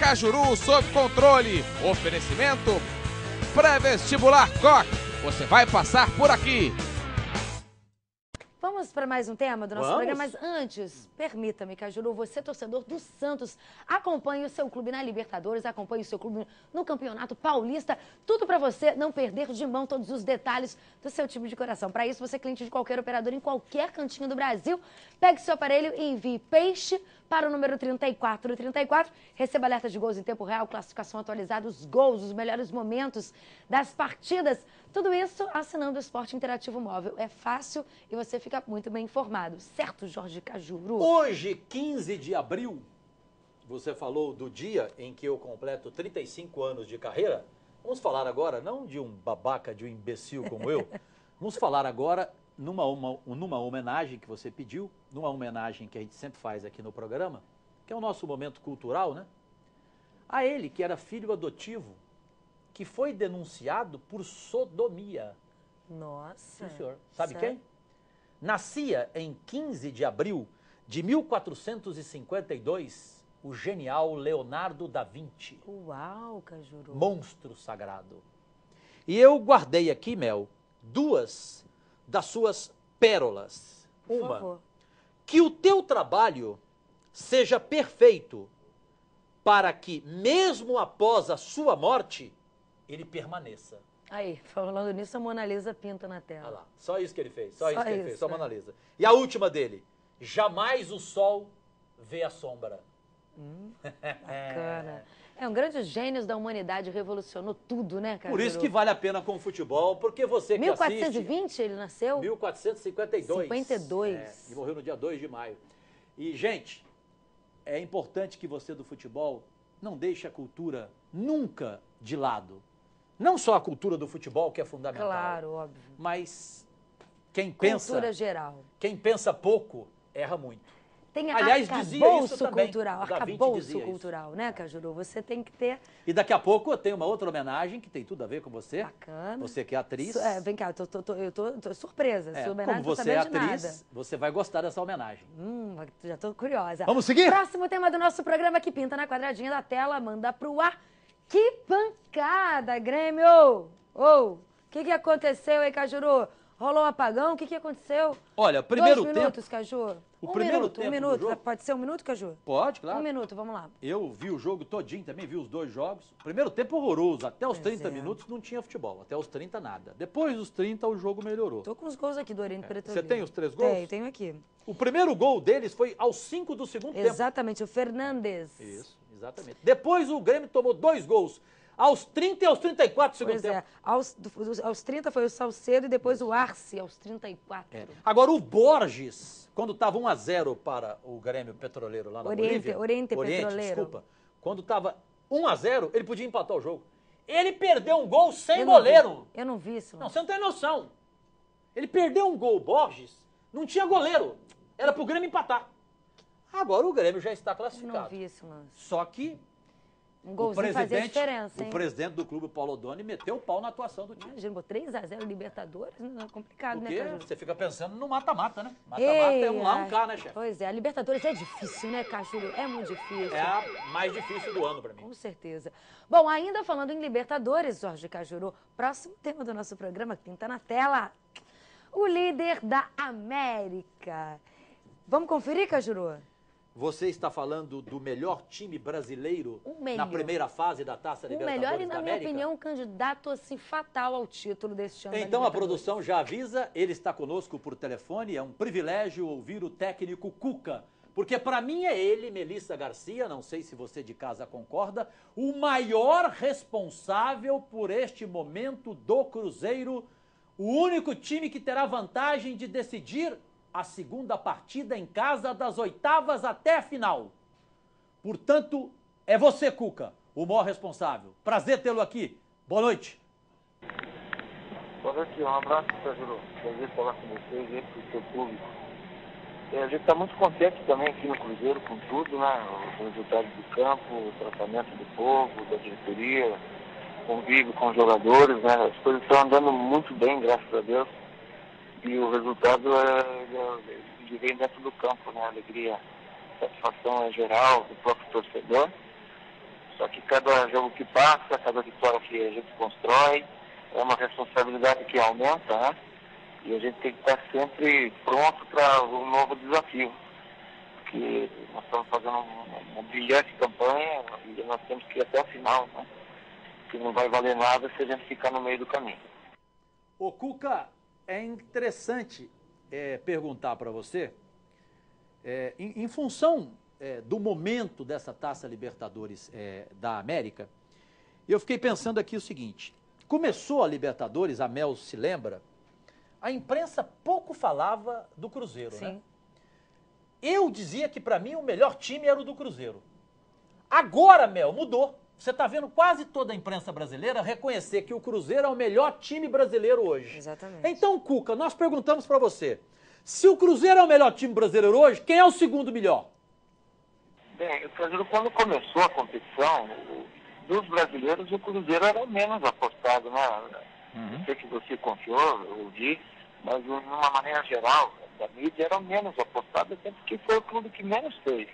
Cajuru sob controle. Oferecimento pré-vestibular Coque. Você vai passar por aqui. Vamos para mais um tema do nosso programa, mas antes, permita-me, Cajuru, você, torcedor do Santos, acompanhe o seu clube na Libertadores, acompanhe o seu clube no Campeonato Paulista, tudo para você não perder de mão todos os detalhes do seu time de coração. Para isso, você é cliente de qualquer operador em qualquer cantinho do Brasil, pegue seu aparelho e envie peixe para o número 3434, receba alerta de gols em tempo real, classificação atualizada, os gols, os melhores momentos das partidas, tudo isso assinando o Esporte Interativo Móvel. É fácil e você fica muito bem informado, certo, Jorge Cajuru? Hoje, 15 de abril, você falou do dia em que eu completo 35 anos de carreira. Vamos falar agora, não de um babaca, de um imbecil como eu, vamos falar agora numa homenagem que você pediu, numa homenagem que a gente sempre faz aqui no programa, que é o nosso momento cultural, né? A ele, que era filho adotivo, que foi denunciado por sodomia. Nossa. Sim, senhor. Sabe sério? quem? Nascia em 15 de abril de 1452 o genial Leonardo da Vinci. Uau, Cajuru. Monstro sagrado. E eu guardei aqui, Mel, duas das suas pérolas. Por Uma, favor. que o teu trabalho seja perfeito para que, mesmo após a sua morte, ele permaneça. Aí, falando nisso, a Mona Lisa pinta na tela. Olha lá, só isso que ele fez, só isso que ele fez, só né? Mona Lisa. E a última dele, jamais o sol vê a sombra. Bacana. É um grande gênio da humanidade, revolucionou tudo, né, Cajuru? Por isso que vale a pena com o futebol, porque você que 1420 assiste... ele nasceu? 1452. 52. E morreu no dia 2 de maio. E, gente, é importante que você do futebol não deixe a cultura nunca de lado. Não só a cultura do futebol, que é fundamental. Claro, óbvio. Mas quem pensa... Cultura geral. Quem pensa pouco, erra muito. Tem Aliás, dizia isso arcabouço também. cultural, O Da Vinci arcabouço dizia isso. cultural, né, Cajuru? Você tem que ter... E daqui a pouco eu tenho uma outra homenagem que tem tudo a ver com você. Bacana. Você que é atriz. Vem cá, eu tô surpresa. Sua homenagem, como não você é sabia de atriz, nada. você vai gostar dessa homenagem. Já tô curiosa. Vamos seguir? Próximo tema do nosso programa que pinta na quadradinha da tela, manda pro ar. Que pancada, Grêmio! O que aconteceu aí, Cajuru? Rolou um apagão? O que aconteceu? Olha, primeiro 2 tempo... minutos, Caju. O primeiro tempo um do minuto. jogo? Pode ser 1 minuto, Caju? Pode, claro. 1 minuto, vamos lá. Eu vi o jogo todinho também, vi os dois jogos. Primeiro tempo horroroso, até os Pois 30 é. minutos não tinha futebol, até os 30 nada. Depois dos 30 o jogo melhorou. Tô com os gols aqui do Oriente Petrolina. Você tem os 3 gols? Tenho aqui. O primeiro gol deles foi aos 5 do segundo tempo. Exatamente, o Fernandes. Isso, exatamente. Depois o Grêmio tomou 2 gols, aos 30 e aos 34 do segundo Pois tempo. é, aos 30 foi o Salcedo e depois o Arce, aos 34. Agora o Borges, quando estava 1-0 para o Grêmio Petroleiro lá na Bolívia... Oriente Petroleiro. Desculpa. Quando estava 1-0, ele podia empatar o jogo. Ele perdeu um gol sem Eu não goleiro. vi. Eu não vi isso. Não, você não tem noção. Ele perdeu um gol, Borges, não tinha goleiro. Era pro Grêmio empatar. Agora o Grêmio já está Eu classificado. não vi isso, lance. Só que Um golzinho fazia diferença, hein? o presidente do clube, Paulo Odoni, meteu o pau na atuação do time. Imagina, 3-0 Libertadores, não é complicado, Porque né, Caju? você fica pensando no mata-mata, né? Mata-mata é um lá, um cá, né, chefe? Pois é, a Libertadores é difícil, né, Cajuru? É muito difícil. É a mais difícil do ano pra mim. Com certeza. Bom, ainda falando em Libertadores, Jorge Cajuru, próximo tema do nosso programa, que pinta na tela. O líder da América. Vamos conferir, Cajuru? Você está falando do melhor time brasileiro O melhor. na primeira fase da Taça O Libertadores melhor e, da na minha América? opinião, um candidato assim fatal ao título deste ano. da Então a Libertadores. produção já avisa, ele está conosco por telefone, é um privilégio ouvir o técnico Cuca, porque para mim é ele, Melissa Garcia, não sei se você de casa concorda, o maior responsável por este momento do Cruzeiro, o único time que terá vantagem de decidir a segunda partida em casa das oitavas até a final. Portanto, é você, Cuca, o maior responsável. Prazer tê-lo aqui. Boa noite. Boa noite, um abraço, Cajuru. Prazer falar com vocês e com o seu público. A gente está muito contente também aqui no Cruzeiro com tudo, né? Os resultados do campo, o tratamento do povo, da diretoria, convívio com os jogadores, né? As coisas estão andando muito bem, graças a Deus. E o resultado vem dentro do campo, né? A alegria, a satisfação é geral do próprio torcedor. Só que cada jogo que passa, cada vitória que a gente constrói, é uma responsabilidade que aumenta, né? E a gente tem que estar sempre pronto para um novo desafio. Porque nós estamos fazendo uma brilhante campanha e nós temos que ir até o final, né? Que não vai valer nada se a gente ficar no meio do caminho. Ô Cuca, é interessante perguntar para você, em função do momento dessa Taça Libertadores da América, eu fiquei pensando aqui o seguinte: começou a Libertadores, a Mel se lembra, a imprensa pouco falava do Cruzeiro, Sim. né? Eu dizia que para mim o melhor time era o do Cruzeiro. Agora, Mel, mudou. Você está vendo quase toda a imprensa brasileira reconhecer que o Cruzeiro é o melhor time brasileiro hoje. Exatamente. Então, Cuca, nós perguntamos para você, se o Cruzeiro é o melhor time brasileiro hoje, quem é o segundo melhor? Bem, quando começou a competição, dos brasileiros, o Cruzeiro era o menos apostado, né? Não sei que você confiou, eu ouvi, mas de uma maneira geral, da mídia, era o menos apostado, até porque foi o clube que menos fez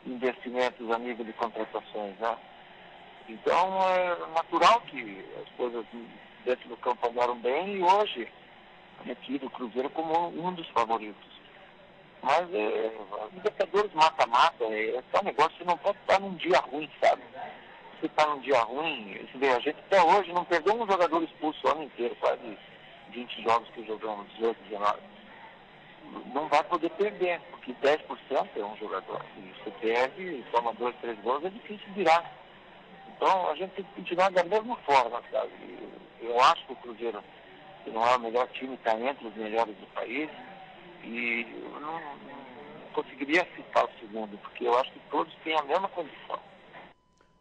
investimentos a nível de contratações, né? Então, é natural que as coisas dentro do campo andaram bem e hoje é tido o Cruzeiro como um dos favoritos. Mas os Libertadores mata-mata, é só um negócio, você não pode estar num dia ruim, sabe? Se está num dia ruim, a gente até hoje não perdeu um jogador expulso o ano inteiro, quase 20 jogos que jogamos, 18, 19. Não vai poder perder, porque 10% é um jogador. E você perde, toma 2, 3 gols, é difícil virar. Então a gente tem que continuar da mesma forma, sabe? Eu acho que o Cruzeiro, que não é o melhor time, está entre os melhores do país. E eu não conseguiria citar o segundo, porque eu acho que todos têm a mesma condição.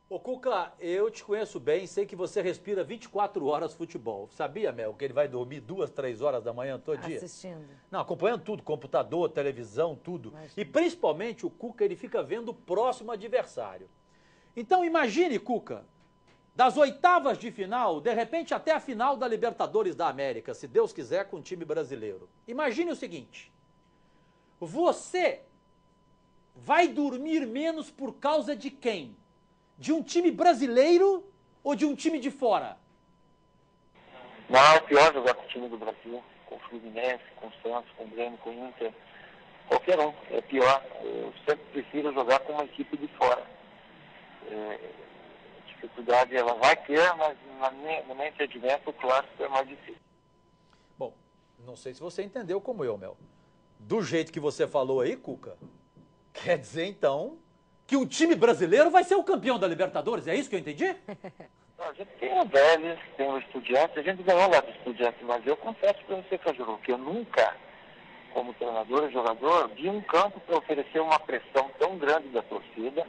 Ô Cuca, eu te conheço bem, sei que você respira 24 horas futebol. Sabia, Mel, que ele vai dormir 2, 3 horas da manhã todo dia? Assistindo. Não, acompanhando tudo, computador, televisão, tudo. Imagina. E principalmente o Cuca, ele fica vendo o próximo adversário. Então imagine, Cuca, das oitavas de final, de repente até a final da Libertadores da América, se Deus quiser, com o time brasileiro. Imagine o seguinte: você vai dormir menos por causa de quem? De um time brasileiro ou de um time de fora? Não, é pior jogar com o time do Brasil, com o Fluminense, com o Santos, com o Grêmio, com o Inter. Qualquer um, é pior. Eu sempre prefiro jogar com uma equipe de fora. Dificuldade ela vai ter, mas no meu entendimento o clássico é mais difícil. Bom, não sei se você entendeu como eu, Mel. Do jeito que você falou aí, Cuca, quer dizer então que o time brasileiro vai ser o campeão da Libertadores, é isso que eu entendi? A gente tem o Vélez, tem o Estudiantes, a gente ganhou lá do Estudiantes, mas eu confesso para você, Cajuru, que eu nunca, como treinador e jogador, vi um campo para oferecer uma pressão tão grande da torcida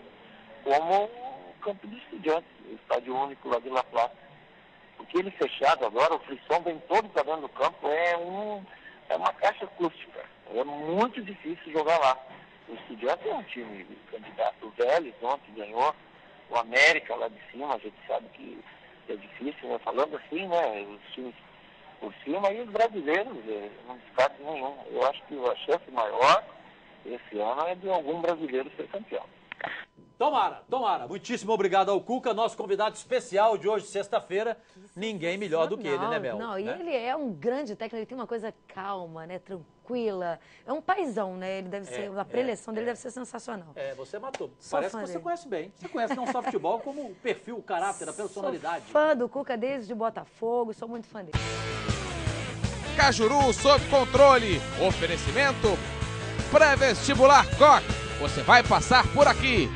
como o campo do Estudiantes, o estádio único lá de La Plata. Porque ele fechado agora, o frisson vem todo para dentro do campo, é uma caixa acústica. É muito difícil jogar lá. O Estudiantes é um time candidato. O Vélez ontem ganhou, o América lá de cima, a gente sabe que é difícil, né? Falando assim, né? Os times por cima e os brasileiros, não descarto nenhum. Eu acho que a chance maior esse ano é de algum brasileiro ser campeão. Tomara, tomara. Muitíssimo obrigado ao Cuca, nosso convidado especial de hoje, sexta-feira. Ninguém melhor do que ele, né, Mel? Não, e né? ele é um grande técnico, ele tem uma coisa calma, né, tranquila. É um paizão, né? Ele deve ser, a preleção dele deve ser sensacional. Você matou. Sou Parece fã que você dele. conhece bem. Você conhece não só futebol, como o perfil, o caráter, a personalidade. Sou fã do Cuca desde Botafogo, sou muito fã dele. Cajuru sob controle. Oferecimento pré-vestibular Coque. Você vai passar por aqui.